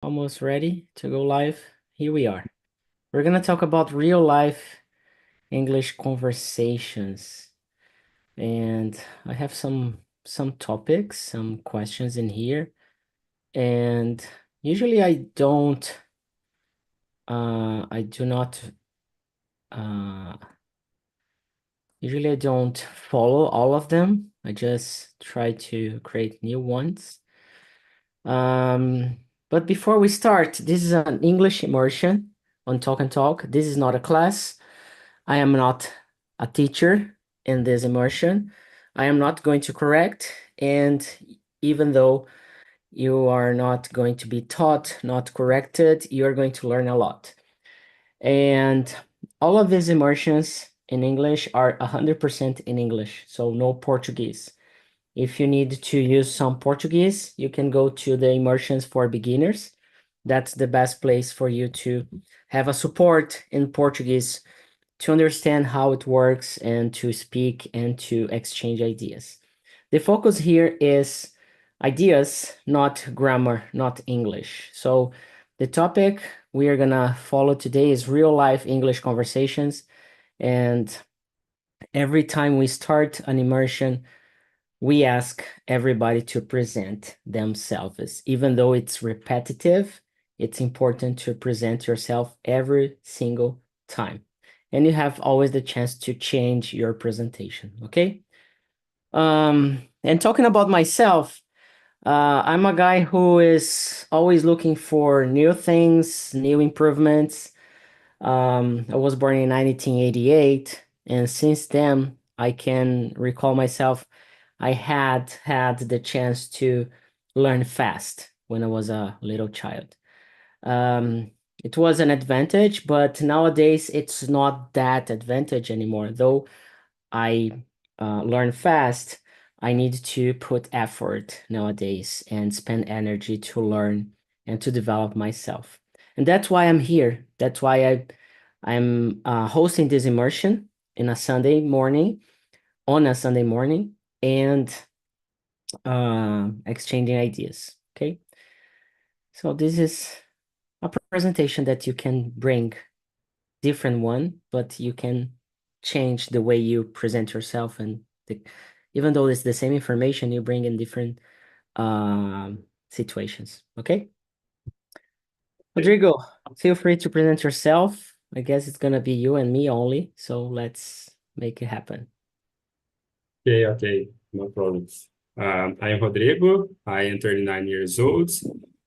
Almost ready to go live. Here we are. We're gonna talk about real life English conversations. And I have some topics, some questions in here. And usually I do not uh usually I don't follow all of them. I just try to create new ones. Um, but before we start, this is an English immersion on Talk and Talk. This is not a class. I am not a teacher in this immersion. I am not going to correct, and even though you are not going to be taught, not corrected, you are going to learn a lot. And all of these immersions in English are 100% in English, so no Portuguese. If you need to use some Portuguese, you can go to the immersions for beginners. That's the best place for you to have a support in Portuguese to understand how it works and to speak and to exchange ideas. The focus here is ideas, not grammar, not English. So the topic we are gonna follow today is real life English conversations. And every time we start an immersion, we ask everybody to present themselves. Even though it's repetitive, it's important to present yourself every single time. And you have always the chance to change your presentation, okay? And talking about myself, I'm a guy who is always looking for new things, new improvements. I was born in 1988, and since then, I can recall myself. I had the chance to learn fast when I was a little child. Um, it was an advantage, but nowadays it's not that advantage anymore. Though I learn fast, I need to put effort nowadays and spend energy to learn and to develop myself. And that's why I'm here. That's why I'm hosting this immersion in a Sunday morning, on a Sunday morning, and exchanging ideas. Okay. So this is a presentation that you can bring different one, but you can change the way you present yourself and even though it's the same information, you bring in different situations. Okay. Okay, Rodrigo, feel free to present yourself. I guess it's gonna be you and me only, so let's make it happen. okay, no problem. I am Rodrigo. I am 39 years old,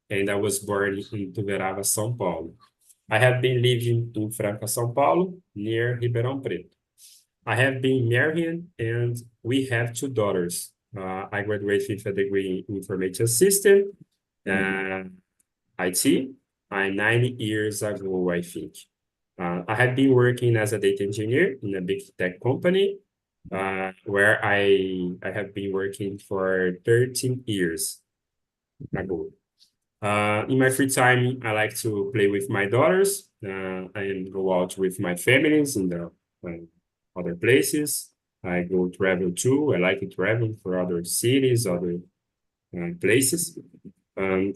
and I was born in Tuverava, São Paulo. I have been living in Franca, São Paulo, near Ribeirão Preto. I have been married, and we have two daughters. I graduated with a degree in information system, uh, IT, 9 years ago, I think. I have been working as a data engineer in a big tech company, where I have been working for 13 years ago. In my free time, I like to play with my daughters and go out with my families in the other places. I go travel too. I like to travel for other cities, other places. I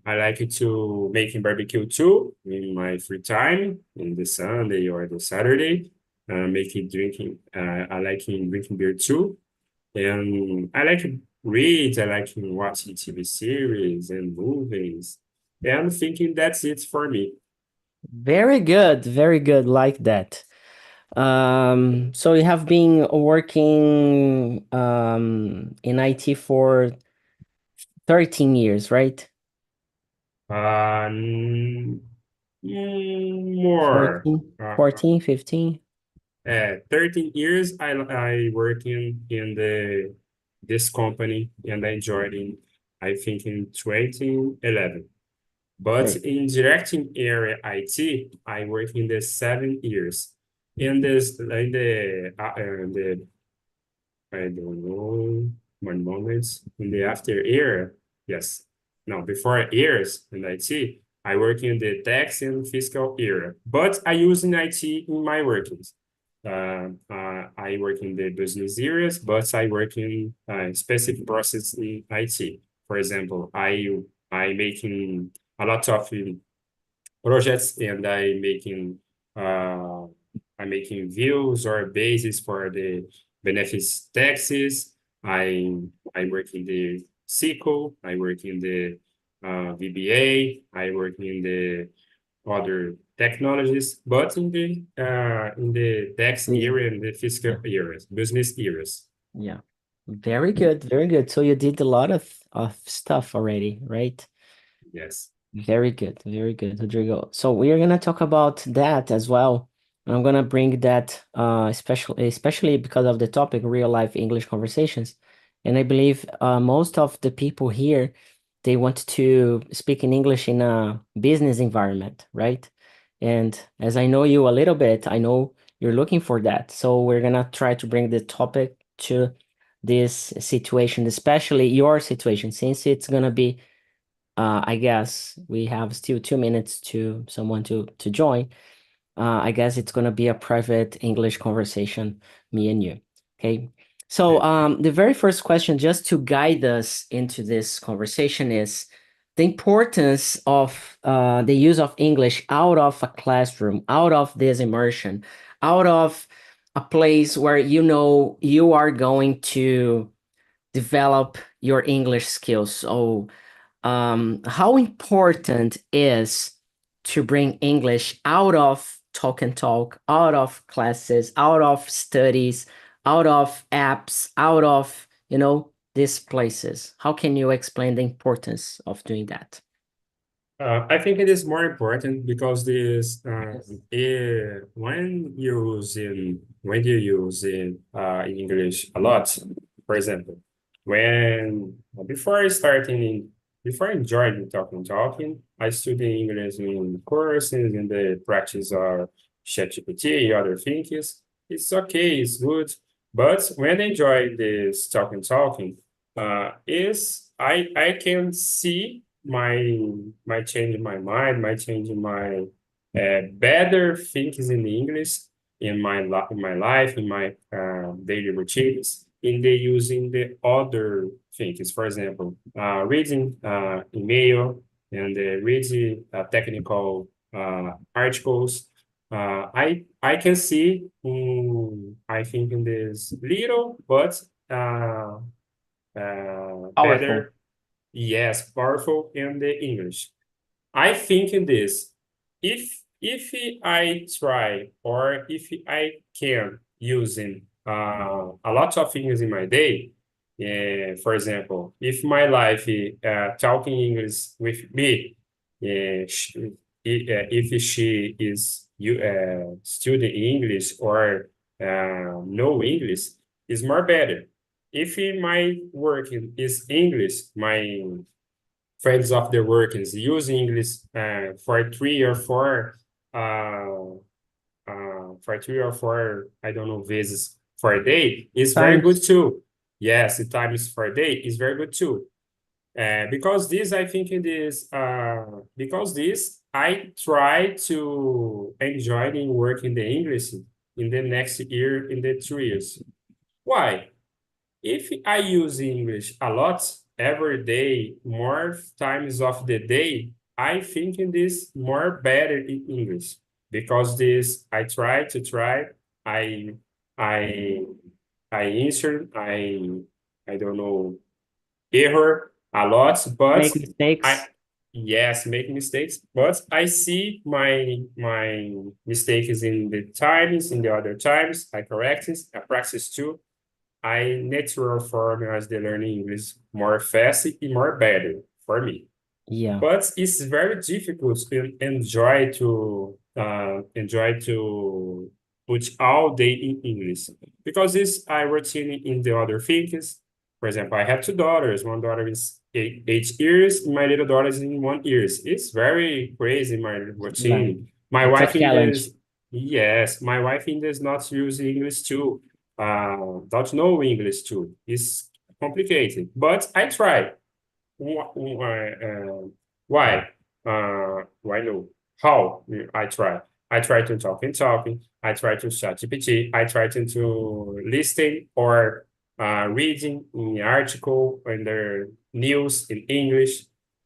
like to making barbecue too in my free time, in the Sunday or the Saturday. Making drinking. I like drinking beer too, and I like to read. I like watching TV series and movies. And I'm thinking that's it for me. Very good, like that. So you have been working in IT for 13 years, right? Uh, more. 14, 14, 15. 13 years I working in this company and I joined in I think in 2011. But Right. in directing area IT, I work in the 7 years. In the I don't know one moment in the after year, yes, no before years in IT, I work in the tax and fiscal area. But I use in IT in my workings. I work in the business areas, but I work in specific process in IT. For example, I making a lot of projects, and uh, I'm making views or basis for the benefits taxes. I work in the SQL. I work in the VBA. I work in the other technologies, but in the tax Yeah. area and the fiscal Yeah. areas, business areas. Yeah. Very good. Very good. So you did a lot of stuff already, right? Yes. Very good, Rodrigo. So we are gonna talk about that as well. I'm gonna bring that especially because of the topic real life English conversations. And I believe most of the people here they want to speak in English in a business environment, right? And as I know you a little bit, I know you're looking for that. So we're gonna try to bring the topic to this situation, especially your situation, since it's gonna be I guess we have still 2 minutes to someone to join. I guess it's gonna be a private English conversation, me and you. Okay. So Okay. the very first question, just to guide us into this conversation, is the importance of the use of English out of a classroom, out of this immersion, out of a place where you know you are going to develop your English skills. So how important is to bring English out of talk and talk, out of classes, out of studies, out of apps, out of, these places? How can you explain the importance of doing that? I think it is more important because this Yes. when you use in English a lot, for example, when before I joined talking, I studied English in courses in the practice of ChatGPT, other things. It's okay, it's good, but when I joined this talking, is I can see my change in my mind, my change in my better thinkings in English in my life, in my daily routines, in the using the other things. For example, reading email and reading technical articles. I can see I think in this little but Powerful. better. Yes, powerful in the English. I think in this, if I try or if I can using a lot of things in my day, for example, if my life talking English with me, if she is you studying English or know English, is more better. If my working is English, my friends of the workers use English uh, for 3 or 4 I don't know visits for a day is very good Times. too. Yes, the times for a day is very good too. Because this I think it is because this I try to enjoy the work in the English in the next year in the 3 years. Why? If I use English a lot every day, more times of the day, I think in this more better in English because this I try, I I I answer, I don't know error a lot, but Make I mistakes. yes make mistakes, but I see my mistakes in the times, in the other times, I correct it, I practice too. I natural form as the learning English more fast and more better for me. Yeah. But it's very difficult to enjoy to put all day in English because it's I routine in the other things. For example, I have two daughters. One daughter is 8 years. My little daughter is in 1 years. It's very crazy my Yeah. routine. My It's a wife in challenge. this yes, my wife in does not use English too. Don't know English too. It's complicated, but I try. Why? Why? Why no? How? I try. I try to talking. I try to chat GPT. I try to listen or reading in the article and the news in English.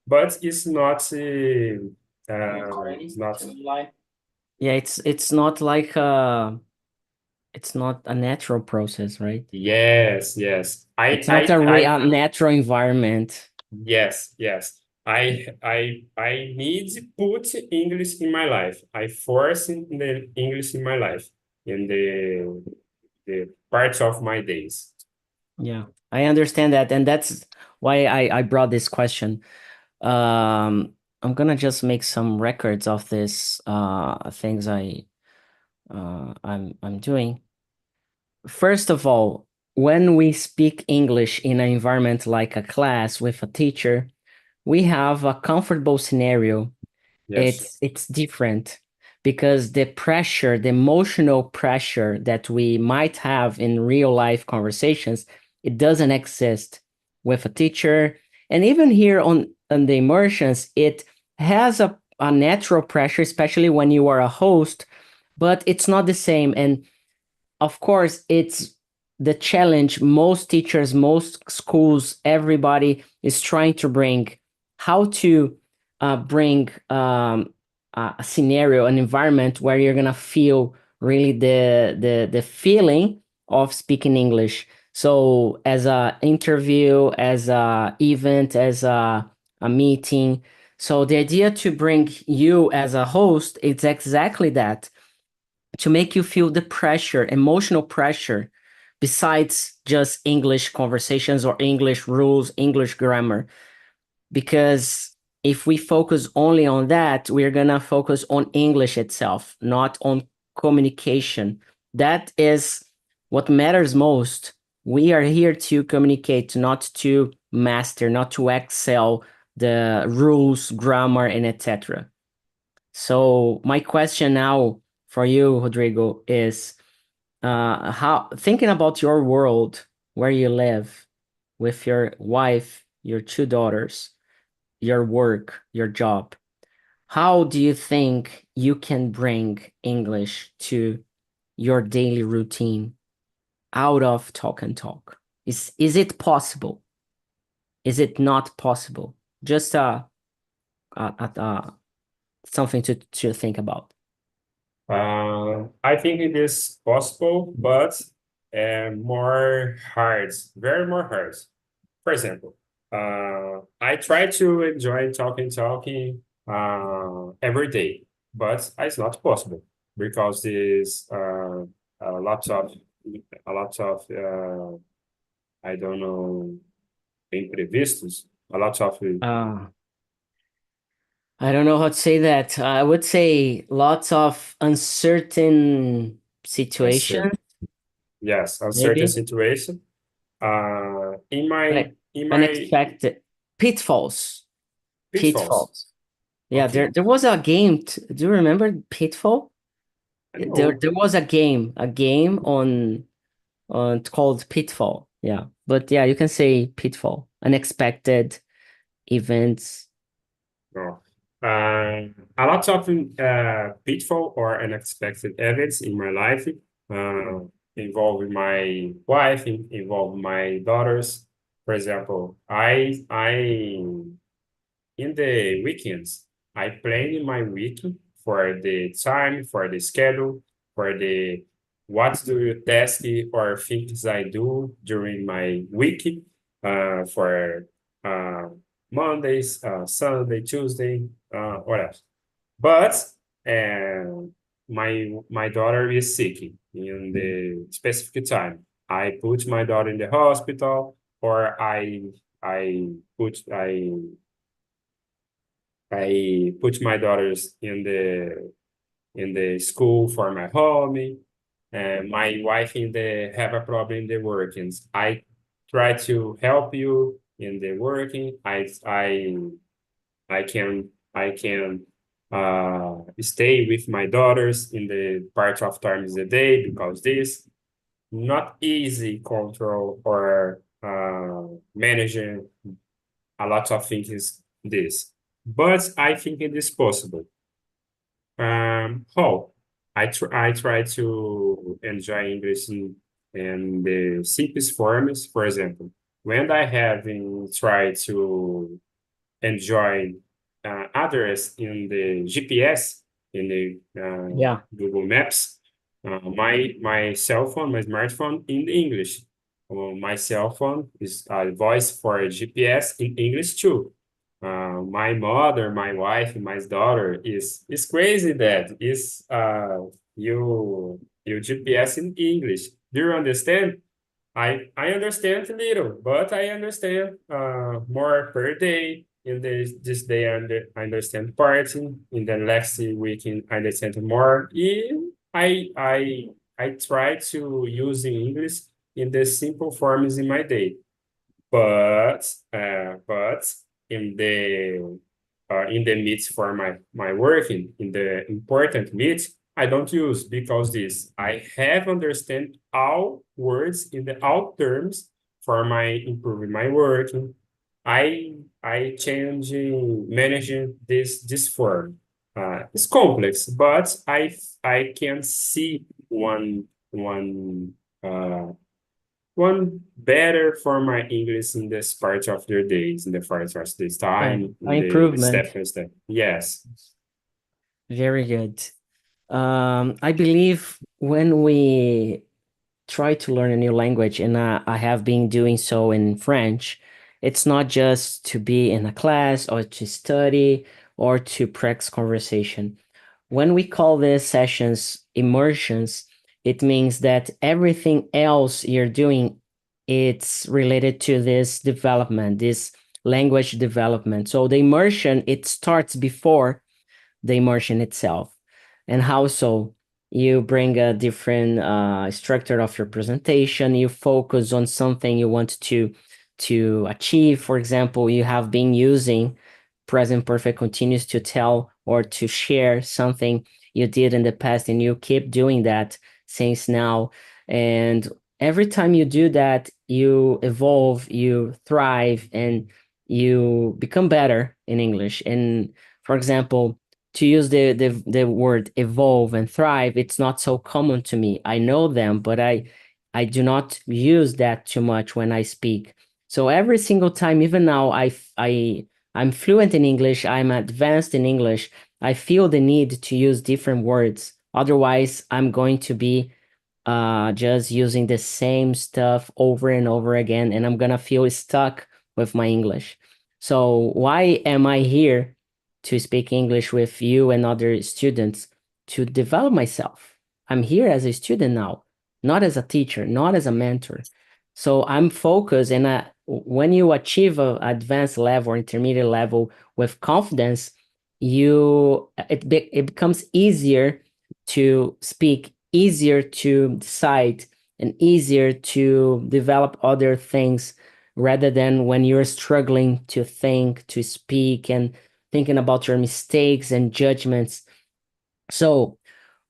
but it's not it's not. Yeah, it's not like it's not a natural process, right? Yes, yes. It's not a natural environment. Yes, yes. I need to put English in my life. I force in the English in my life in the parts of my days. Yeah, I understand that, and that's why I brought this question. I'm gonna just make some records of this things I'm doing. First of all, when we speak English in an environment like a class with a teacher, we have a comfortable scenario. Yes. It's different because the pressure, the emotional pressure that we might have in real life conversations, it doesn't exist with a teacher. And even here on the immersions, it has a natural pressure, especially when you are a host, but it's not the same. And of course, it's the challenge most teachers, most schools, everybody is trying to bring how to bring a scenario, an environment where you're gonna feel really the feeling of speaking English. So as a interview, as a event, as a meeting. So the idea to bring you as a host, it's exactly that, to make you feel the pressure, emotional pressure, besides just English conversations or English rules, English grammar. Because if we focus only on that, we're going to focus on English itself, not on communication. That is what matters most. We are here to communicate, not to master, not to excel the rules, grammar, and etc. So my question now for you, Rodrigo, is how, thinking about your world where you live with your wife, your two daughters, your work, your job, how do you think you can bring English to your daily routine out of talk and talk? Is it possible? Is it not possible? Just something to think about. I think it is possible, but more hard, very more hard. For example, I try to enjoy talking every day, but it's not possible because there's a lot of I don't know, imprevistos, a lot of Uh, I don't know how to say that. I would say lots of uncertain situations, uncertain, yes, uncertain maybe. situation. In my Une- in my Unexpected pitfalls. pitfalls. Pitfalls. Yeah, Okay, there was a game. Do you remember Pitfall? I know. There was a game on it's called Pitfall. Yeah, but yeah, you can say Pitfall. Unexpected events. No. A lot of pitfall or unexpected events in my life, uh, involving my wife, involve my daughters. For example, I in the weekends, I plan my week for the time, for the schedule, for the what do you task or things I do during my week, for uh, Mondays, Sunday, Tuesday, whatever. But uh, my daughter is sick in the specific time. I put my daughter in the hospital, or I I put my daughters in the school for my home, and my wife in the have a problem in the workings. I try to help you in the working. I can stay with my daughters in the part of times a day because this not easy control or managing a lot of things this, but I think it is possible. How I try to enjoy English in the simplest forms. For example, when I have tried to enjoy address in the GPS, in the Yeah. Google Maps, my cell phone, my smartphone in English. My cell phone is a voice for GPS in English too. My mother, my wife, my daughter is crazy that is you GPS in English. Do you understand? I understand a little, but I understand more per day. In this day, I understand part. In the next weekend, I understand more. And I try to use the English in the simple forms in my day. But in the meets for my working in the important meets, I don't use because this I have understand all words in the all terms for my improving my working. I changing managing this form. It's complex, but I can see one better for my English in this part of their days, in the part of this Yeah. time, in the step Improvement. by step. Yes. Very good. I believe when we try to learn a new language, and I have been doing so in French, it's not just to be in a class or to study or to practice conversation. When we call these sessions immersions, it means that everything else you're doing, it's related to this development, this language development. So the immersion, it starts before the immersion itself. And how so? You bring a different structure of your presentation. You focus on something you want to achieve. For example, you have been using present perfect continuous to tell or to share something you did in the past, and you keep doing that since now. And every time you do that, you evolve, you thrive, and you become better in English. And for example, to use the word evolve and thrive, it's not so common to me. I know them, but I do not use that too much when I speak. So every single time, even now, I'm fluent in English, I'm advanced in English, I feel the need to use different words. Otherwise, I'm going to be just using the same stuff over and over again, and I'm gonna feel stuck with my English. So why am I here to speak English with you and other students? To develop myself. I'm here as a student now, not as a teacher, not as a mentor. So I'm focused, and when you achieve a advanced level or intermediate level with confidence, it becomes easier to speak, easier to decide, and easier to develop other things rather than when you're struggling to think, to speak, and thinking about your mistakes and judgments. So,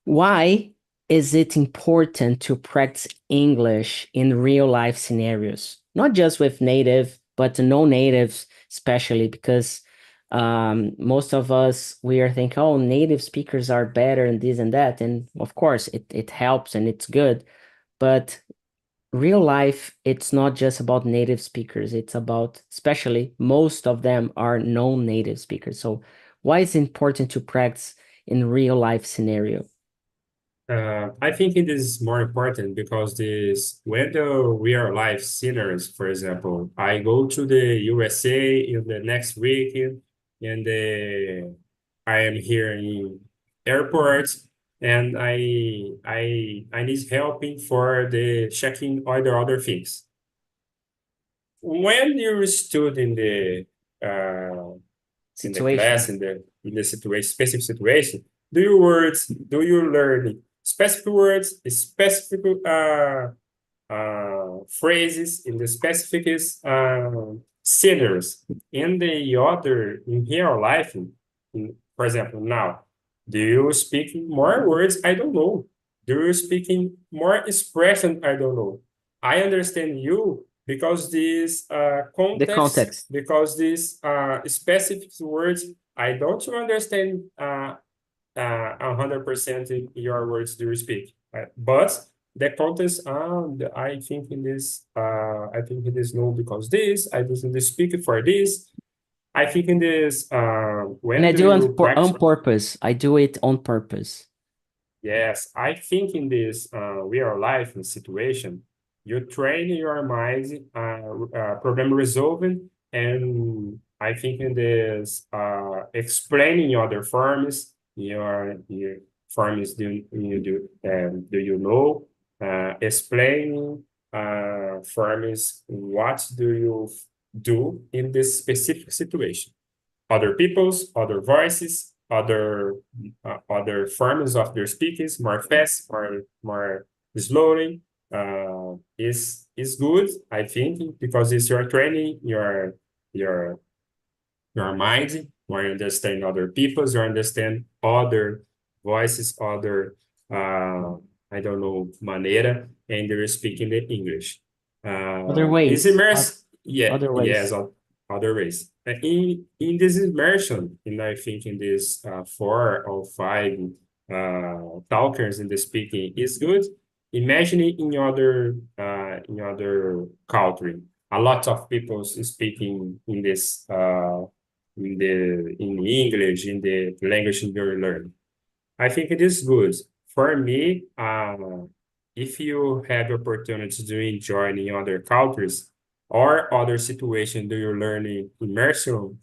why is it important to practice English in real life scenarios? Not just with native, but no natives, especially because most of us, we are thinking, oh, native speakers are better and this and that. And of course, it helps and it's good. But real life, it's not just about native speakers. It's about, especially, most of them are non-native speakers. So why is it important to practice in real life scenario? I think it is more important because this when the real life sinners, for example, I go to the USA in the next week and I am here in airports and I need helping for the checking all the other things. When you stood uh, in the Situation. class, in the situation, specific situation, do you learn specific words, specific phrases in the specific scenarios. In the other, in real life, for example, now, do you speak more words? I don't know. Do you speaking more expression? I don't know. I understand you because this The context, context. because these specific words, I don't understand 100% your words do you speak. But the context, I think in this no because this, I doesn't speak for this. I think in this, And when I do do you practice? on purpose. I do it on purpose. Yes, I think in this real life situation, you train your mind problem resolving, and I think in this explaining other forms, your forms do you know explaining forms what do you do in this specific situation other peoples, other voices, other forms of their speakings, more fast, more slowly, is good, I think, because it's your training, your your mind, where you understand other peoples, you understand other voices, other I don't know, maneira, and they're speaking the English. Other Is ways. immerse? Yeah, Other yes, ways. other ways. In this immersion, and I think in this 4 or 5 talkers in the speaking is good. Imagine it in other country. A lot of people speaking in this in English in the language you learn. I think it is good. For me, if you have opportunity to enjoy in other countries or other situations do you learn in immersion,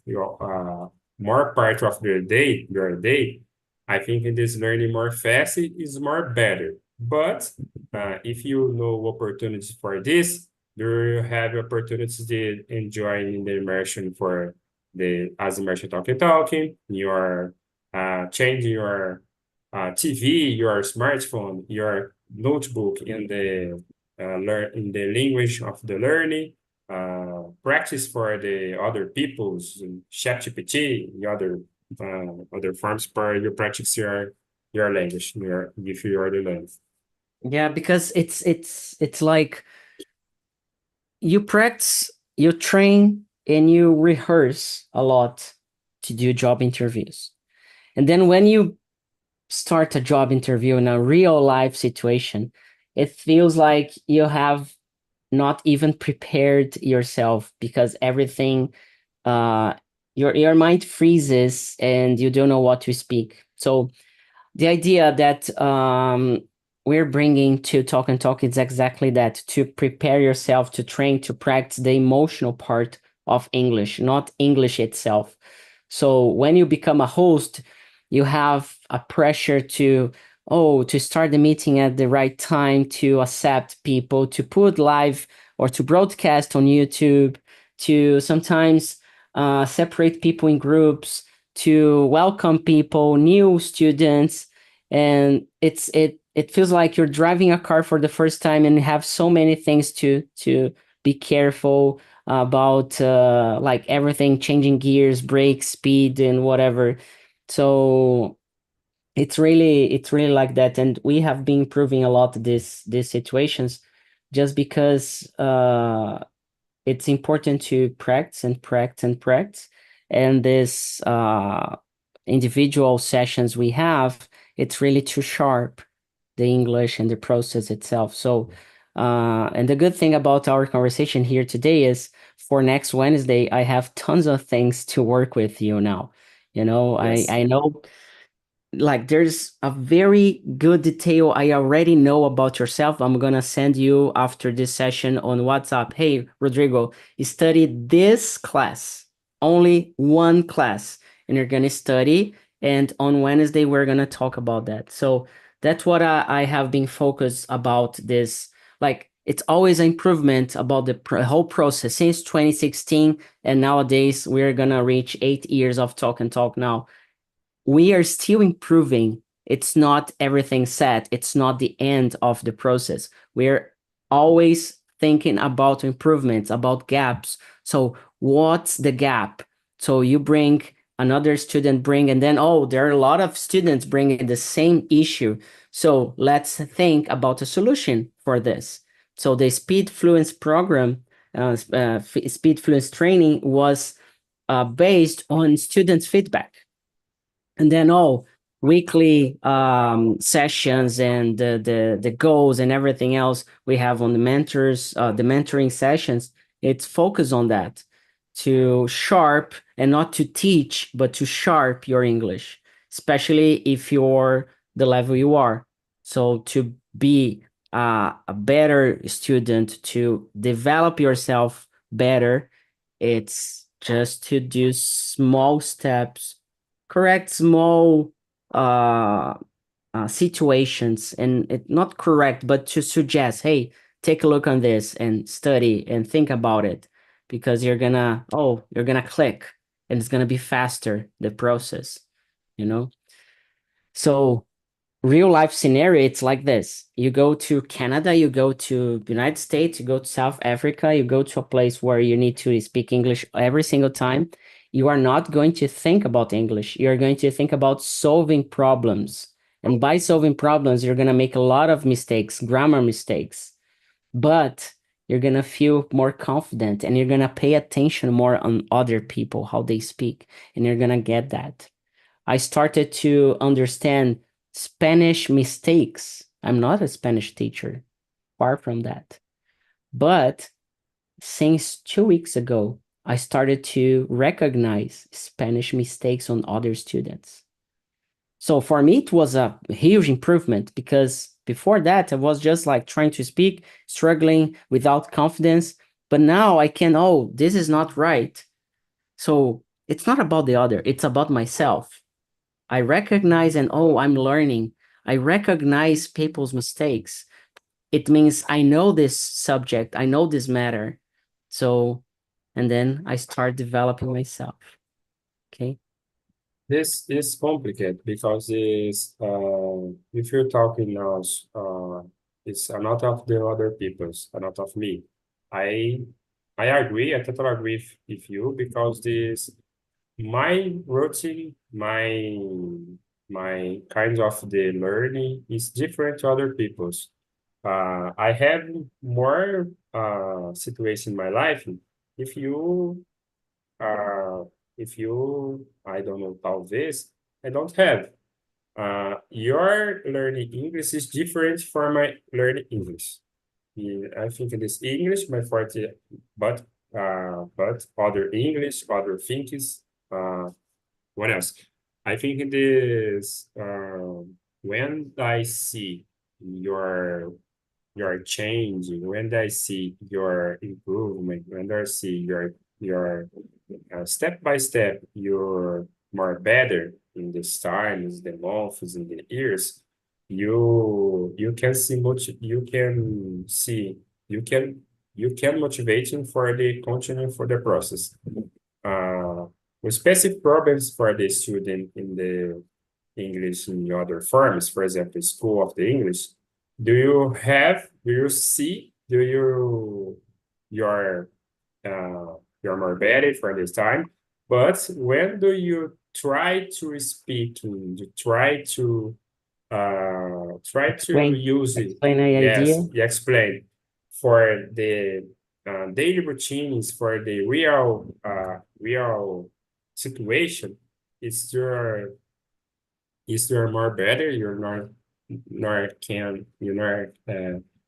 more part of your day, I think it is learning more fast is more better. But if you know opportunities for this, you have opportunities to enjoy in the immersion for the as immersion talking, you're changing your TV, your smartphone, your notebook in the learn in the language of the learning, practice for the other people's ChatGPT, the other forms for you practice your language, your if you already learn. Yeah, because it's like you practice, you train, and you rehearse a lot to do job interviews. And then when you start a job interview in a real life situation, it feels like you have not even prepared yourself because everything uh your mind freezes and you don't know what to speak. So the idea that we're bringing to Talk and Talk is exactly that, to prepare yourself, to train, to practice the emotional part of English, not English itself. So when you become a host, you have a pressure to, oh, to start the meeting at the right time, to accept people, to put live or to broadcast on YouTube, to sometimes separate people in groups, to welcome people, new students, and it feels like you're driving a car for the first time and have so many things to be careful about, like everything changing gears, brakes, speed, and whatever. So it's really like that, and we have been improving a lot these situations just because it's important to practice and practice and practice. And this individual sessions we have, it's really too sharp, the English and the process itself. So, and the good thing about our conversation here today is for next Wednesday, I have tons of things to work with you now. You know, Yes. I know like there's a very good detail I already know about yourself. I'm gonna send you after this session on WhatsApp. Hey, Rodrigo, study this class, only one class, and you're gonna study. And on Wednesday, we're gonna talk about that. So that's what I have been focused about this. Like it's always an improvement about the whole process since 2016, and nowadays we're gonna reach 8 years of Talk and Talk now. We are still improving. It's not everything set. It's not the end of the process. We're always thinking about improvements, about gaps. So what's the gap? So you bring another student bring, and then, oh, there are a lot of students bringing the same issue. So let's think about a solution for this. So the speed fluence program, speed fluence training was based on students' feedback, and then weekly sessions and the goals and everything else we have on the mentors, the mentoring sessions, it's focused on that. to sharp and not to teach, but to sharp your English, especially if you're the level you are. So to be a better student, to develop yourself better, it's just to do small steps, correct small uh, situations, and not correct, but to suggest, hey, take a look on this and study and think about it, because you're gonna click, and it's gonna be faster, the process, you know? So real life scenario, it's like this. You go to Canada, you go to United States, you go to South Africa, you go to a place where you need to speak English every single time. You are not going to think about English. You're going to think about solving problems. And by solving problems, you're going to make a lot of mistakes, grammar mistakes. But you're going to feel more confident, and you're going to pay attention more on other people, how they speak, and you're going to get that. I started to understand Spanish mistakes. I'm not a Spanish teacher, far from that. But since 2 weeks ago, I started to recognize Spanish mistakes on other students. So for me, it was a huge improvement, because before that, I was just like trying to speak, struggling without confidence. But now I can, oh, this is not right. So it's not about the other, it's about myself. I recognize, and oh, I'm learning. I recognize people's mistakes. It means I know this subject, I know this matter. So, and then I start developing myself. Okay. This is complicated because if you're talking now, it's a lot of the other people's, a lot of me. I I agree, I totally agree with you because this my routine, my kind of the learning is different to other people's. I have more situation in my life. If you uh, if you, I don't know, talvez, I don't have. Your learning English is different from my learning English. Yeah, I think it is English, my forte, but other English, other things. Uh, what else? I think it is when I see your your changing, when I see your improvement, when I see your step by step, you're more better in this times, the months, in the years. You can see much. You can you can motivation for the continuing for the process. Uh, with specific problems for the student in the English in the other forms, for example, School of the English. Do you see, do you, your, you're more better for this time, but when do you try to speak to, you try to Explain, use it, explain the idea. yes, you explain, for the daily routines, for the real situation, it's your is there more better? You're not nor can you not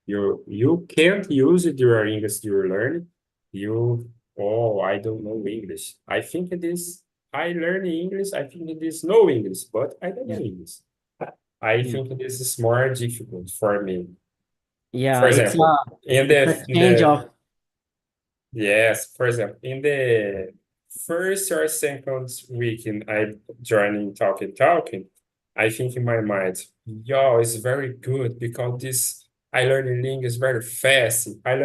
you can't use it your English you learn. You oh I don't know English. I think it is I learn English, I think it is no English, but I don't know Yeah. English. I Yeah. think this is more difficult for me. Yeah. For It's example, it's a in change the of yes, for example, in the first or second week in I joining talking, I think in my mind, yo, it's very good because this I learning English very fast. I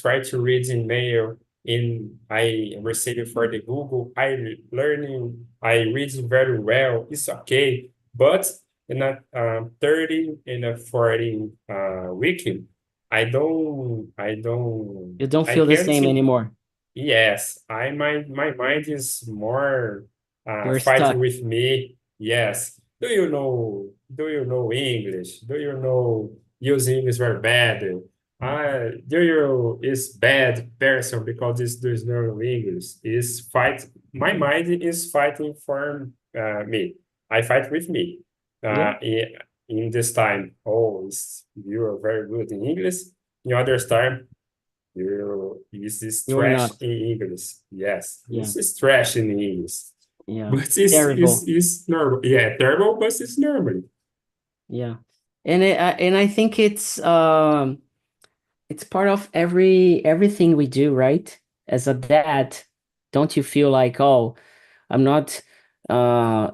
try to read email in I receive it for the Google. I read very well. It's okay. But in a 30 in a 40 week, you don't I feel the can't. same anymore. Yes, my mind is more You're fighting stuck. with me. Yes. Do you know English? Do you know use English very bad? Do you is bad person because this does not know English? Is fight my mind is fighting for me. I fight with me. Yeah. In this time, oh, you are very good in English. In other time, This is You're trash not. in English. Yes, Yeah. this is trash in English. Yeah. But Terrible. it's normal. Yeah, terrible, but it's normal. Yeah. And I think it's part of everything we do, right? As a dad, don't you feel like, oh, I'm not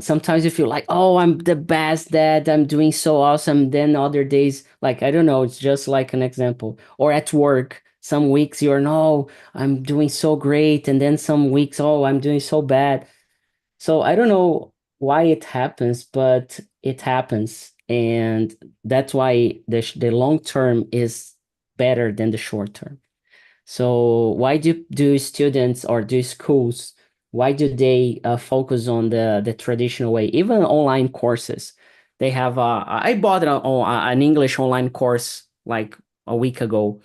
sometimes you feel like, oh, I'm the best dad, I'm doing so awesome. Then other days, like I don't know, it's just like an example. Or at work, some weeks you're no, I'm doing so great, and then some weeks, oh, I'm doing so bad. So I don't know why it happens, but it happens, and that's why the long term is better than the short term. So why do students or do schools, why do they focus on the traditional way? Even online courses, they have. I bought an English online course like a week ago,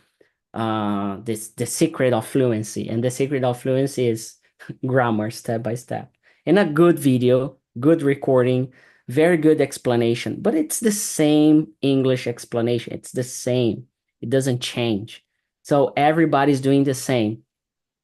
this the secret of fluency, and the secret of fluency is grammar step by step, and a good video, good recording, very good explanation, but it's the same English explanation, it's the same, it doesn't change. So everybody's doing the same.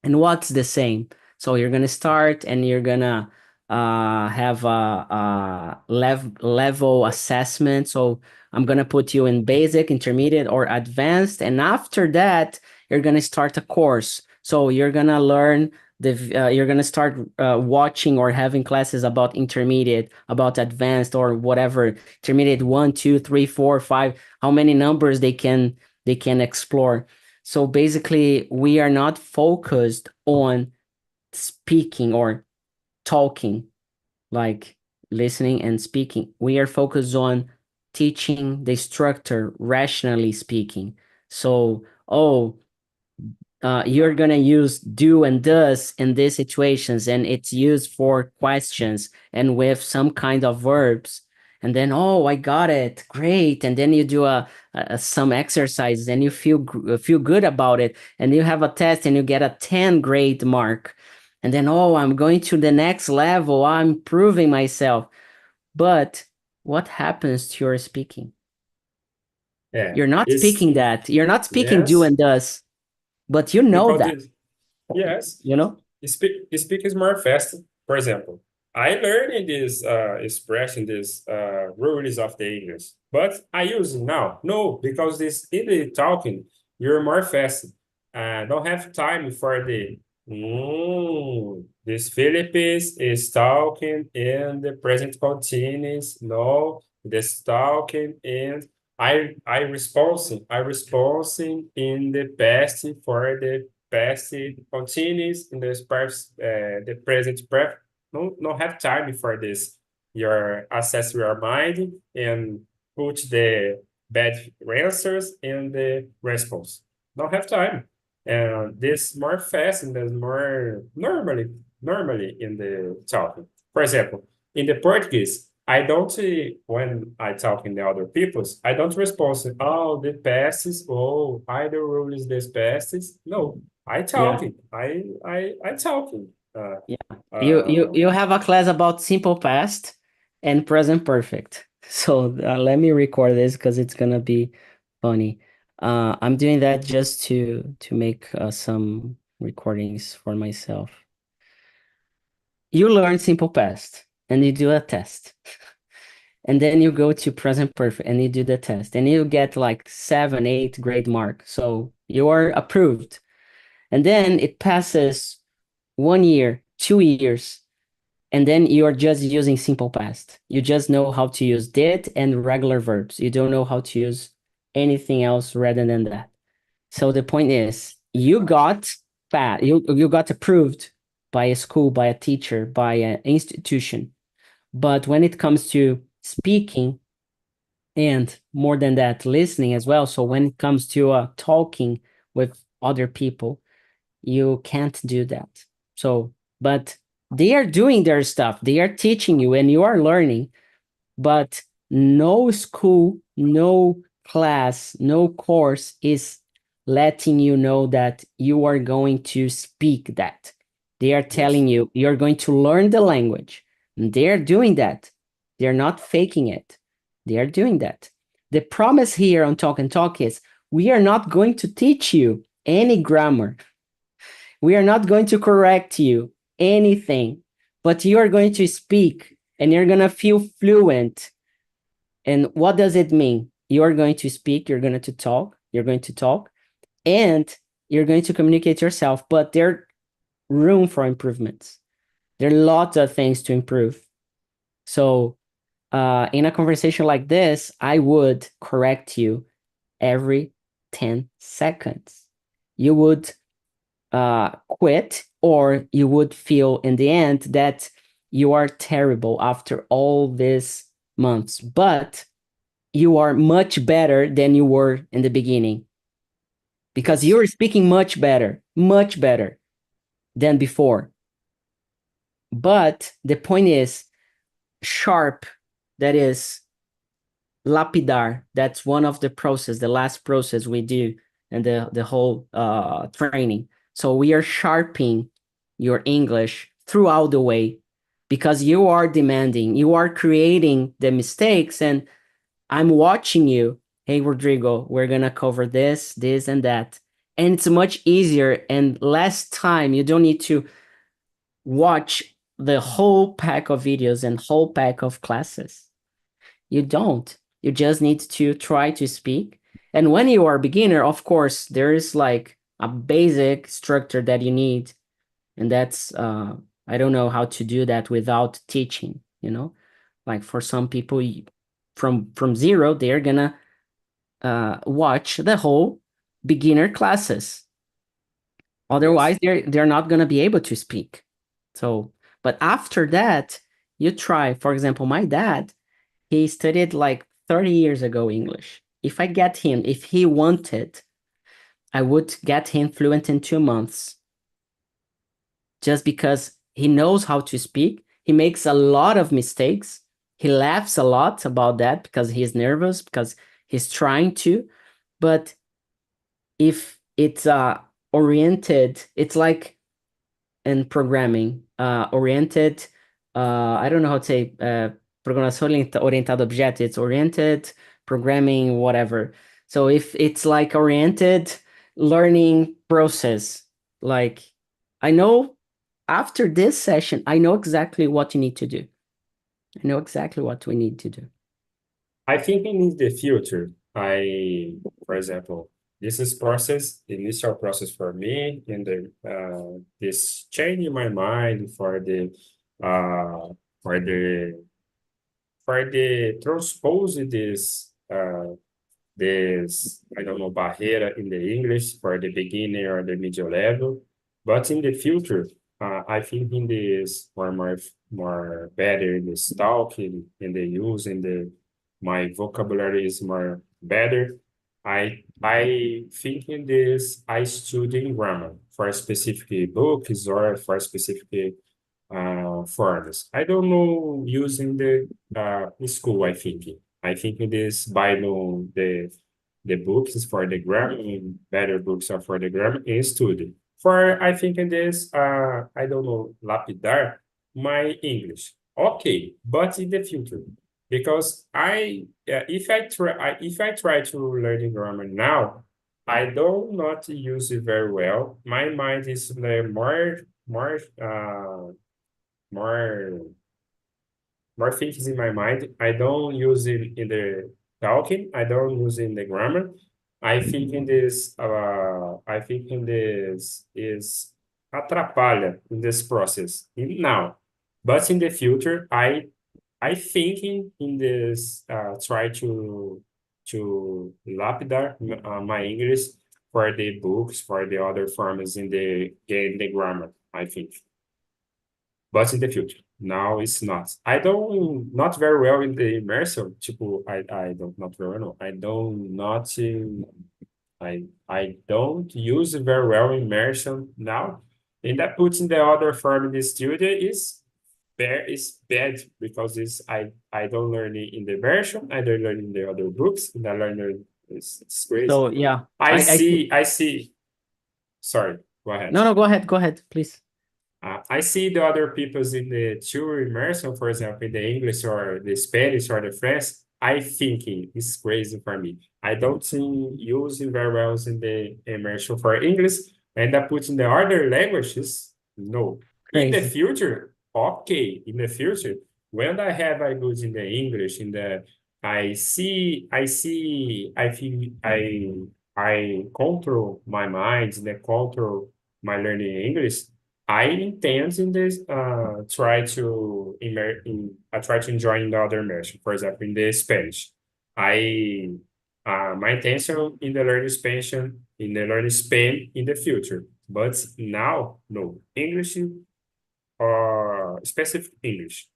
And what's the same? So you're gonna start and you're gonna have a level assessment. So I'm gonna put you in basic, intermediate, or advanced, and after that you're gonna start a course. So you're gonna learn you're gonna start watching or having classes about intermediate, about advanced, or whatever, intermediate 1, 2, 3, 4, 5. How many numbers they can explore. So basically, we are not focused on speaking or talking, like listening and speaking. We are focused on teaching the structure, rationally speaking. So, oh, you're gonna use do and does in these situations, and it's used for questions and with some kind of verbs. And then, oh, I got it, great. And then you do some exercises, and you feel good about it, and you have a test, and you get a 10 grade mark. And then, oh, I'm going to the next level. I'm proving myself. But what happens to your speaking? Yeah, You're not it's speaking that. You're not speaking do yes, and does, but you know because that. this yes, You know? speak is more fast. For example, I learned this expression, this rules of the English, but I use it now. No, because this in the talking, you're more fast. Don't have time for the this Philippines is talking in the present continuous. No, this talking in I responding in the past for the past continuous in the present prep. No have time for this. Your assess your mind and put the bad answers in the response. Don't have time. And this more fast and there's more normally in the talking. For example, in the Portuguese, I don't when I talk in the other people's, I don't respond, oh, the passes, oh, either rule is this passes. No, I Yeah. talking. I talking. Yeah. Uh, You have a class about simple past and present perfect. So let me record this because it's gonna be funny. I'm doing that just to make some recordings for myself. You learn simple past and you do a test. And then you go to present perfect and you do the test and you get like 7, 8 grade mark. So you are approved. And then it passes 1 year, 2 years, and then you are just using simple past. You just know how to use did and regular verbs. You don't know how to use anything else rather than that. So the point is, you got approved by a school, by a teacher, by an institution. But when it comes to speaking, and more than that, listening as well. So when it comes to talking with other people, you can't do that. So, but they are doing their stuff. They are teaching you and you are learning, but no school, no class, no course is letting you know that you are going to speak that. They are yes, telling you you're going to learn the language. And they are doing that. They're not faking it. They are doing that. The promise here on Talk and Talk is we are not going to teach you any grammar. We are not going to correct you anything, but you are going to speak and you're going to feel fluent. And what does it mean? You are going to speak, you're going to talk, and you're going to communicate yourself, but there's room for improvements. There are lots of things to improve. So, in a conversation like this, I would correct you every 10 seconds. You would quit, or you would feel in the end that you are terrible after all these months, but you are much better than you were in the beginning because Yes. you're speaking much better than before. But the point is sharp, that is lapidar. That's one of the process, the last process we do and the whole training. So we are sharpening your English throughout the way because you are demanding, you are creating the mistakes, and I'm watching you. Hey, Rodrigo, we're gonna cover this, this, and that. And it's much easier and less time. You don't need to watch the whole pack of videos and whole pack of classes. You don't. You just need to try to speak. And when you are a beginner, of course, there is like a basic structure that you need. And that's, I don't know how to do that without teaching, you know? Like for some people, from zero, they're gonna watch the whole beginner classes. Yes. Otherwise, they're not gonna be able to speak. So, but after that, you try. For example, my dad, he studied like 30 years ago English. If I get him, if he wanted, I would get him fluent in 2 months just because he knows how to speak. He makes a lot of mistakes. He laughs a lot about that because he's nervous, because he's trying to. But if it's oriented, it's like in programming, oriented, I don't know how to say, programação orientada a objeto, it's oriented programming, whatever. So if it's like oriented learning process, like I know after this session, I know exactly what you need to do. I know exactly what we need to do. I think in the future, for example, this is process, initial process for me, and this changing my mind uh, for the, transpose this, I don't know, barreira in the English for the beginner or the middle level. But in the future, I think in this more better in this talking, in the use, in the my vocabulary is more better. I think in this I study grammar for specific books or for specific forms. I don't know using the school, I think. I think it is by the books is for the grammar, and better books are for the grammar and study. For I think in this I don't know lapidar my English. Okay, but in the future, because if I try to learn the grammar now, I do not use it very well. My mind is more more things in my mind. I don't use it in the talking. I don't use it in the grammar. I think in this is atrapalha in this process now. But in the future, I think in this try to lapidar my English for the books, for the other forms in the grammar, I think, but in the future. Now it's not. I don't not very well in the immersion. Tipo, I don't not very well. I don't not I don't use it very well immersion now. And that puts in the other form in the studio is bad because I don't learn it in the version. I don't learn in the other books. And I learn it's crazy. So yeah, I I see. Sorry, go ahead. no, no, go ahead, please. I see the other peoples in the two immersion, for example, in the English or the Spanish or the French. I thinking is crazy for me. I don't think using very well in the immersion for English and I put in the other languages. No. In the Crazy. future, okay. In the future, when I have I good in the English, in the I feel I control my mind, and I control my learning English. I intend in this try to join the other immersion. For example, in the Spanish, I my intention in the learning Spanish in the learning Spain in the future. But now, no English or specific English.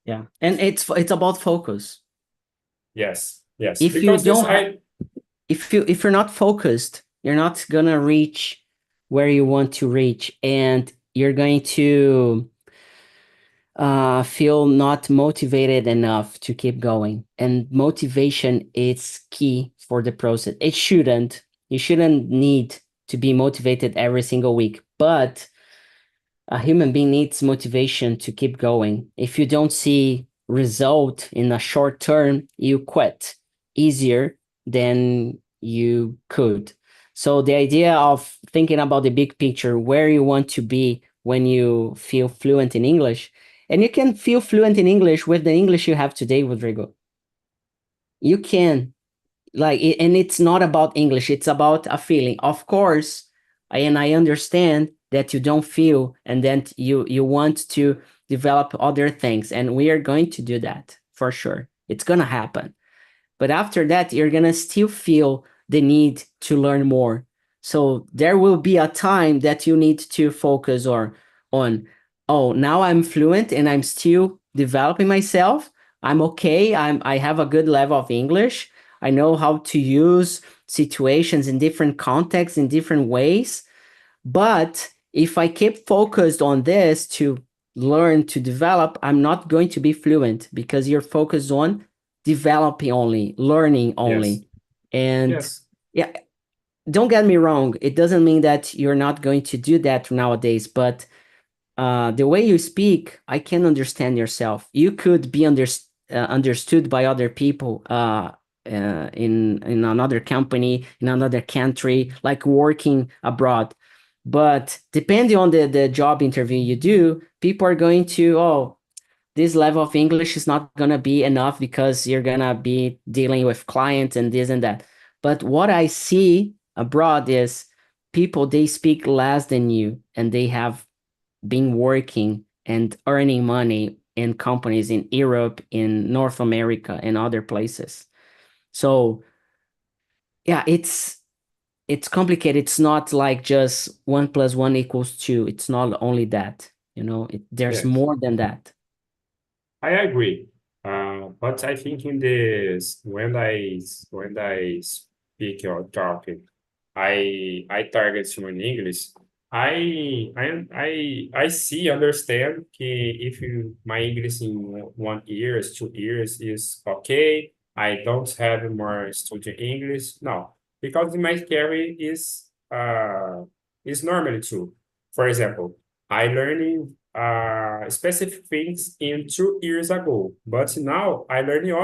Yeah. And it's about focus. Yes, yes. If you Because this don't have I if you're not focused, you're not gonna reach where you want to reach, and you're going to feel not motivated enough to keep going. And motivation is key for the process. You shouldn't need to be motivated every single week, but a human being needs motivation to keep going. If you don't see result in a short term, you quit easier than you could. So the idea of thinking about the big picture, where you want to be when you feel fluent in English, and you can feel fluent in English with the English you have today, Rodrigo. You can, and it's not about English, it's about a feeling, of course. And I understand that you don't feel, and then you want to develop other things, and we are going to do that for sure. It's going to happen, but after that you're going to still feel the need to learn more. So there will be a time that you need to focus on, oh, now I'm fluent and I'm still developing myself. I'm okay. I have a good level of English. I know how to use situations in different contexts in different ways. But if I keep focused on this to learn to develop, I'm not going to be fluent because you're focused on developing only, learning yes, only. And yes, yeah, don't get me wrong, it doesn't mean that you're not going to do that nowadays, but the way you speak, I can understand yourself. You could be understood by other people in another company, in another country, like working abroad. But depending on the job interview you do, people are going to, oh, this level of English is not going to be enough because you're going to be dealing with clients and this and that. But what I see abroad is people, they speak less than you and they have been working and earning money in companies in Europe, in North America, and other places. So yeah, it's complicated. It's not like just one plus one equals two. It's not only that. There's yes. more than that. I agree. But I think in this when I speak or talking, I target someone in English. I see understand if my English in 1 years 2 years is okay. I don't have more study English. No, because my career is normally too. For example, I learning specific things in 2 years ago, but now I learning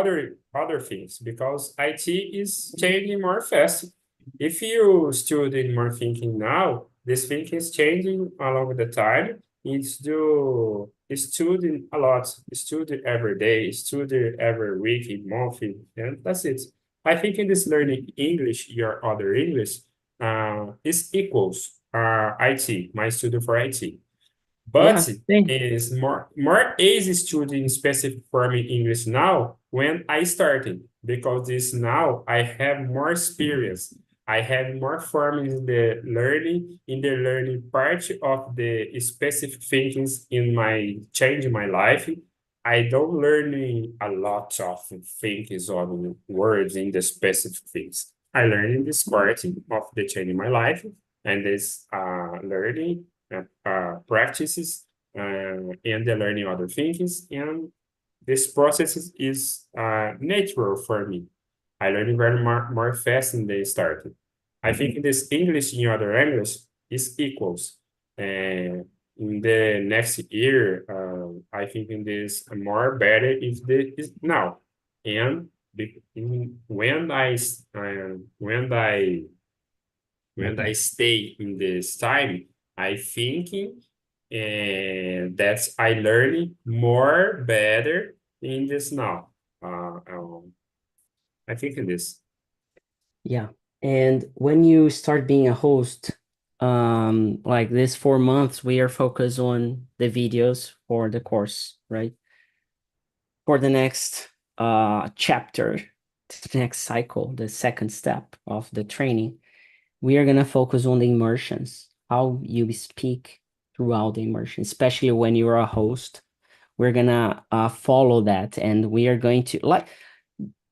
other things because IT is changing more fast. If you study more thinking now, this thinking is changing along the time. It's do studying a lot, study every day, study every week, month, and that's it. I think in this learning English, your other English, is equals IT, my study for IT. But Yeah, same. it is more easy studying specific for me English now when I started because this now I have more experience. I have more form in the learning part of the specific thinkings in my change in my life. I don't learn a lot of thinkings on words in the specific things. I learn in this part of the change in my life and this learning practices and the learning other things. And this process is natural for me. I learn very more fast than they started. I think this English in other English is equals. And in the next year, I think in this more better if the is now. And when I stay in this time, I thinking and that's I learning more better in this now. I think in this. Yeah. And when you start being a host, like this 4 months, we are focused on the videos for the course, right? For the next chapter, the next cycle, the second step of the training, we are gonna focus on the immersions, how you speak throughout the immersion, especially when you're a host. We're gonna follow that, and we are going to like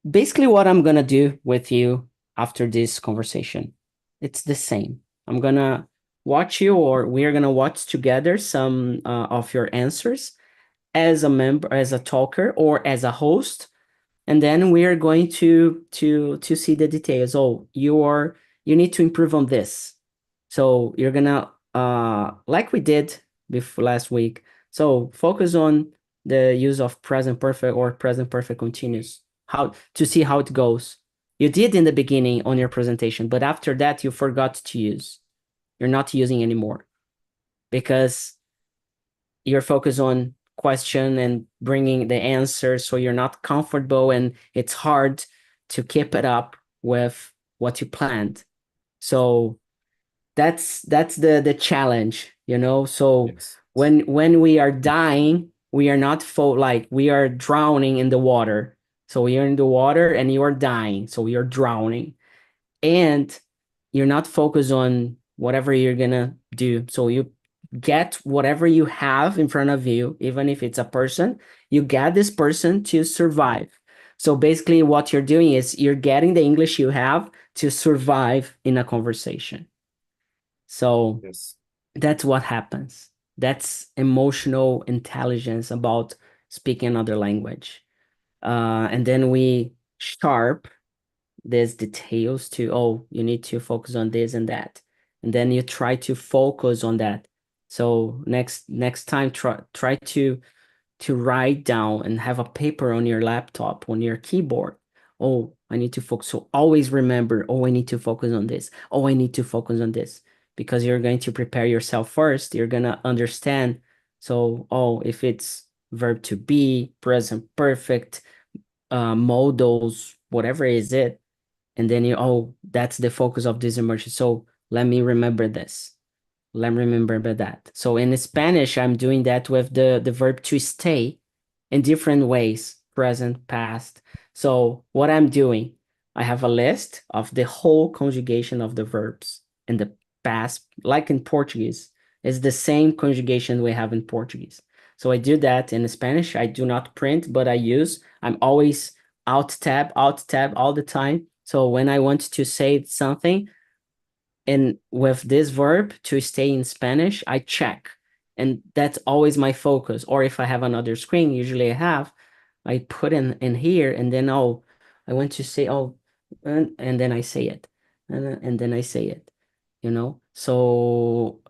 basically what I'm gonna do with you after this conversation. It's the same. I'm gonna watch you, or we're gonna watch together some of your answers as a member, as a talker, or as a host, and then we are going to see the details. Oh, you need to improve on this, so you're gonna like we did before last week, so focus on the use of present perfect or present perfect continuous, how to see how it goes. You did in the beginning on your presentation, but after that you forgot to use, you're not using anymore because you're focused on question and bringing the answer, so you're not comfortable and it's hard to keep it up with what you planned. So that's the challenge, so Yes. when we are dying, we are not like we are drowning in the water, so we are in the water and you are dying, so we are drowning, and you're not focused on whatever you're gonna do. So you get whatever you have in front of you, even if it's a person, you get this person to survive. So basically, what you're doing is you're getting the English you have to survive in a conversation. So Yes. that's what happens. That's emotional intelligence about speaking another language. And then we sharp these details to, oh, you need to focus on this and that, and then you try to focus on that. So next time, try to write down and have a paper on your laptop, on your keyboard. Oh, I need to focus. So always remember, oh, I need to focus on this. Oh, I need to focus on this, because you're going to prepare yourself first. You're going to understand. So, oh, if it's verb to be, present perfect, modals, whatever is it, and then you, oh, that's the focus of this immersion, so let me remember this, let me remember that. So in Spanish, I'm doing that with the verb to stay in different ways, present, past. So what I'm doing, I have a list of the whole conjugation of the verbs in the past, like in Portuguese. It's the same conjugation we have in Portuguese. So I do that in Spanish. I do not print, but I'm always alt tab all the time. So when I want to say something, and with this verb to stay in Spanish, I check. And that's always my focus. Or if I have another screen, usually I put in here, and then, oh, I want to say, oh, and then I say it. And then I say it, So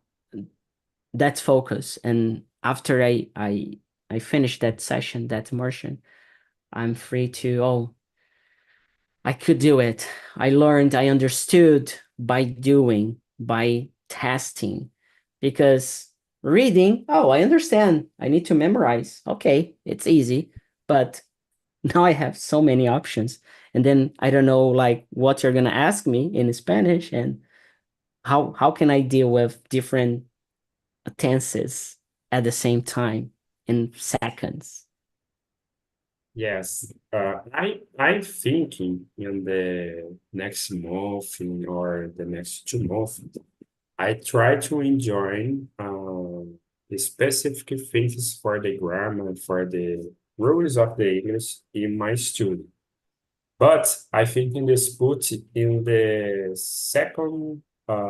that's focus. And after I finish that session, that immersion, I'm free to, oh, I could do it. I learned, I understood by doing, by testing. Because reading, oh, I understand. I need to memorize. Okay, it's easy. But now I have so many options. And then I don't know like what you're gonna ask me in Spanish, and how can I deal with different tenses at the same time in seconds. Yes. I'm thinking in the next month or the next 2 months, I try to enjoy the specific things for the grammar, for the rules of the English in my study. But I think in this put in the second, I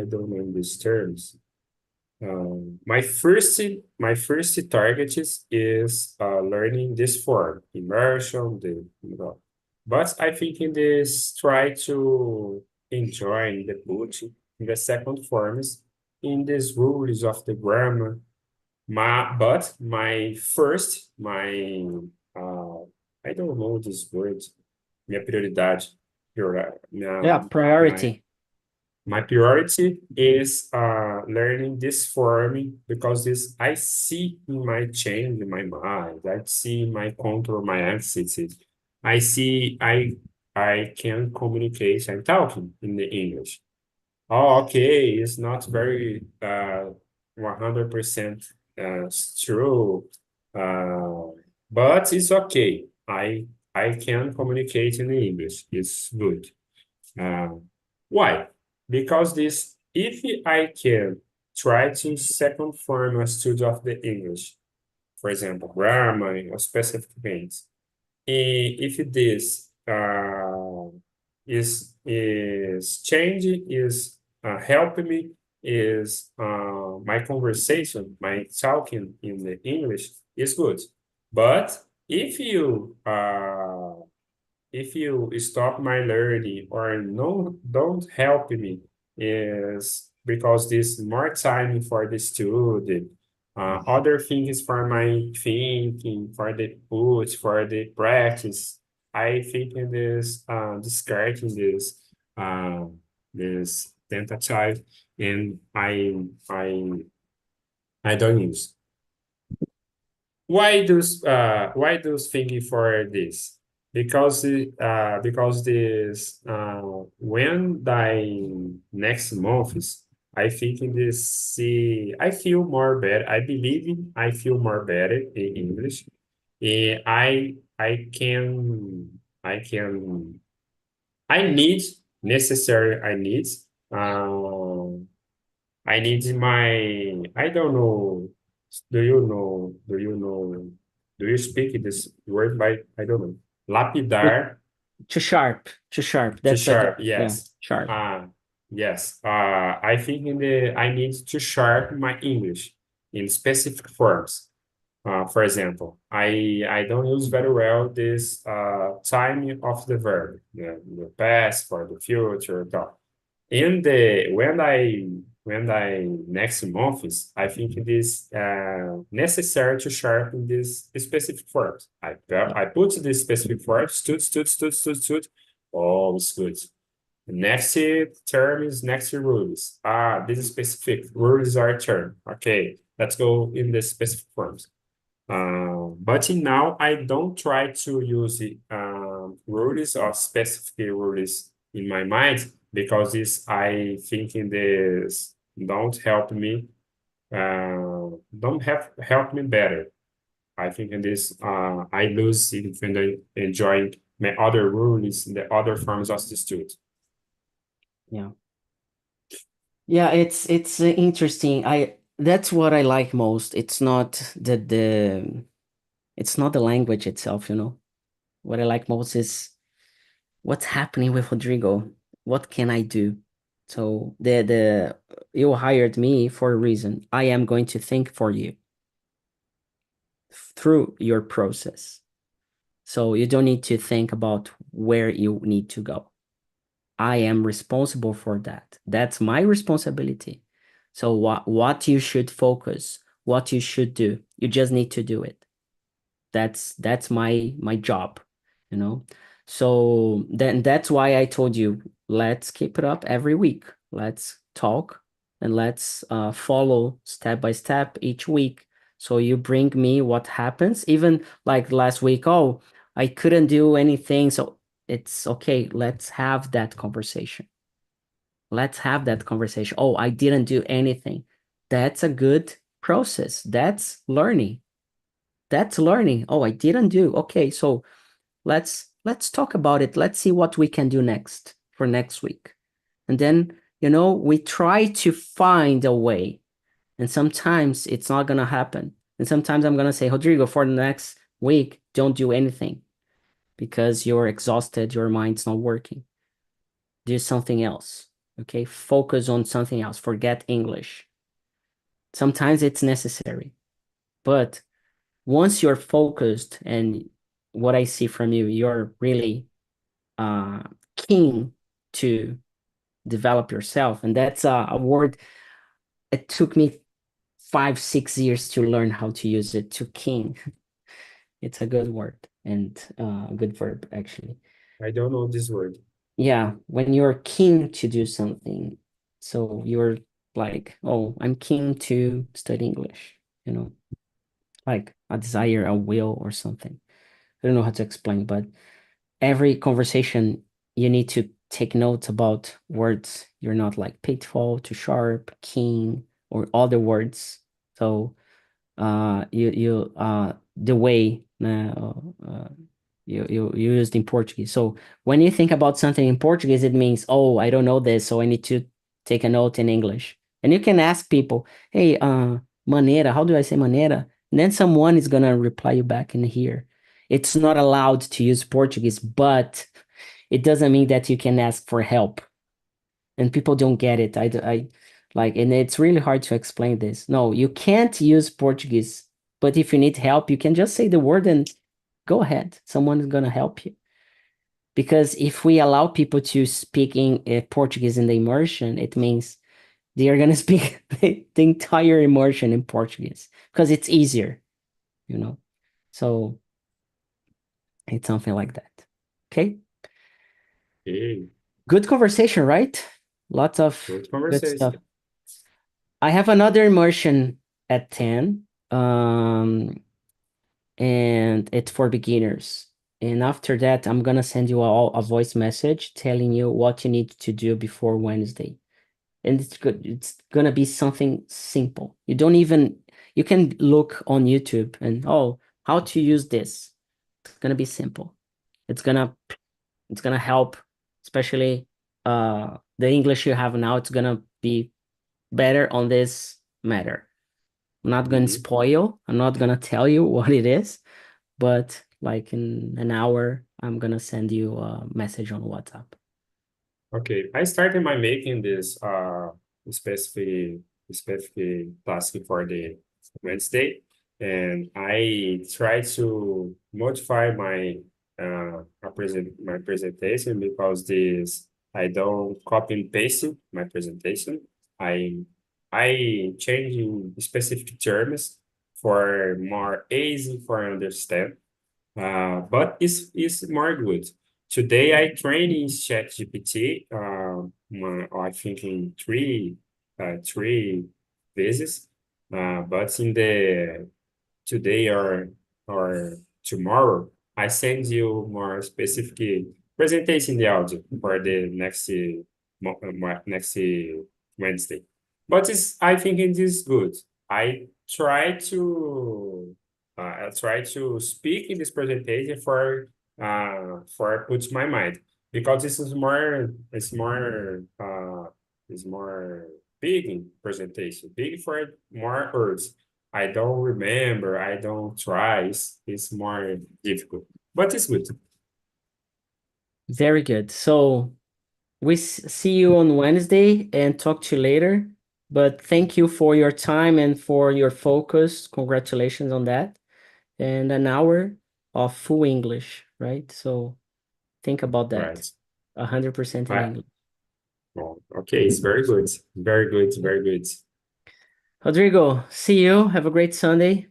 don't know these terms. My first target is learning this form, immersion, but I think in this try to enjoy the book in the second forms in these rules of the grammar. but my first, uh, I don't know this word, minha prioridade, Yeah, my priority. my priority is learning this for me because this I see in my change in my mind. I see my control, my anxiety. I see I can communicate and talking in the English. Oh, okay, it's not very 100% true, uh, but it's okay. I can communicate in English. It's good. Uh, why? Because this, if I can try to second form a study of the English, for example, grammar or specific things, if this is changing, is helping me, is my conversation, my talking in the English is good. But if you stop my learning or no don't help me is because this more time for the student, other things for my thinking, for the put, for the practice. I think in this discarding uh, this tentative, and I don't use. Why those thinking for this? Because this when I next month is I think in this see I feel more better. I believe I feel more better in English. I can I need necessary I need my, I don't know. Do you speak this word by, I don't know, To, lapidar to sharp, to sharp. to That's a good, sharp? yeah, Yes. sharp. Yes. I think I need to sharp my English in specific forms. For example, I don't use very well this timing of the verb, the past for the future. In the when I next month is I think it is necessary to sharpen this specific verbs. Yeah, I put this specific verb stood. Oh, it's good. The next term is next rules. This is specific. Rules are term. Okay, let's go in the specific forms. But now I don't try to use rules or specific rules in my mind because this I think in this don't have help me better. I think in this I lose it when I enjoying my other rules, the other forms of the student. yeah. Yeah, it's interesting. I That's what I like most. It's not it's not the language itself, you know. What I like most is what's happening with Rodrigo. What can I do? So the you hired me for a reason. I am going to think for you through your process. So you don't need to think about where you need to go. I am responsible for that. That's my responsibility. So what you should focus, what you should do, you just need to do it. That's my job, you know. So then that's why I told you, let's keep it up every week. Let's talk and let's follow step by step each week. So you bring me what happens, even like last week, oh, I couldn't do anything. So it's okay. Let's have that conversation. Let's have that conversation. Oh, I didn't do anything. That's a good process. That's learning. Oh, I didn't do. Okay, so let's talk about it. Let's see what we can do next for next week. And then, we try to find a way. And sometimes it's not gonna happen. And sometimes I'm gonna say, Rodrigo, for the next week, don't do anything because you're exhausted, your mind's not working. Do something else. Okay, focus on something else. Forget English. Sometimes it's necessary. But once you're focused and what I see from you, you're really uh, keen to develop yourself. And that's a word it took me 5, 6 years to learn how to use it. To king, it's a good word and a good verb actually. I don't know this word. Yeah, when you're keen to do something, so you're like, oh, I'm keen to study English, you know, like a desire, a will, or something. I don't know how to explain, but every conversation you need to take notes about words. You're not like pitfall, too sharp, keen, or other words. So the way you used in Portuguese. So when you think about something in Portuguese, it means, oh, I don't know this, so I need to take a note in English. And you can ask people, hey, maneira, how do I say maneira? And then someone is gonna reply you back in here. It's not allowed to use Portuguese, but it doesn't mean that you can ask for help. And people don't get it. I like, and it's really hard to explain this. No, you can't use Portuguese, but if you need help, you can just say the word and go ahead. Someone is gonna help you. Because if we allow people to speak in Portuguese in the immersion, it means they are gonna speak the entire immersion in Portuguese because it's easier, you know. So it's something like that. Okay. Okay, Good conversation, right? Lots of good good stuff. conversation. I have another immersion at 10. And it's for beginners. And after that, I'm gonna send you all a voice message telling you what you need to do before Wednesday. And it's good. It's gonna be something simple. You can look on YouTube and oh, how to use this. It's gonna be simple. It's gonna it's gonna help, especially the English you have now. It's gonna be better on this matter. I'm not gonna Mhm. spoil. I'm not gonna tell you what it is, but like in an hour, I'm gonna send you a message on WhatsApp. Okay, I started my making this specific task for the Wednesday, and I try to modify my presentation because this I don't copy and paste my presentation. I I change in specific terms for more easy for understand. But it's more good. Today I train in ChatGPT. I think in three phases. But in the today or tomorrow, I send you more specific presentation the audio for the next Wednesday. But I think it is good. I try to I try to speak in this presentation for put my mind because this is more it's more big in presentation, big for more words. I don't remember. I don't try. It's more difficult, but it's good. Very good. So see you on Wednesday and talk to you later. But thank you for your time and for your focus. Congratulations on that. And an hour of full English, right? So think about that. Right. 100% in Right. English. Well, okay. It's very good. Very good. Very good. Rodrigo, see you. Have a great Sunday.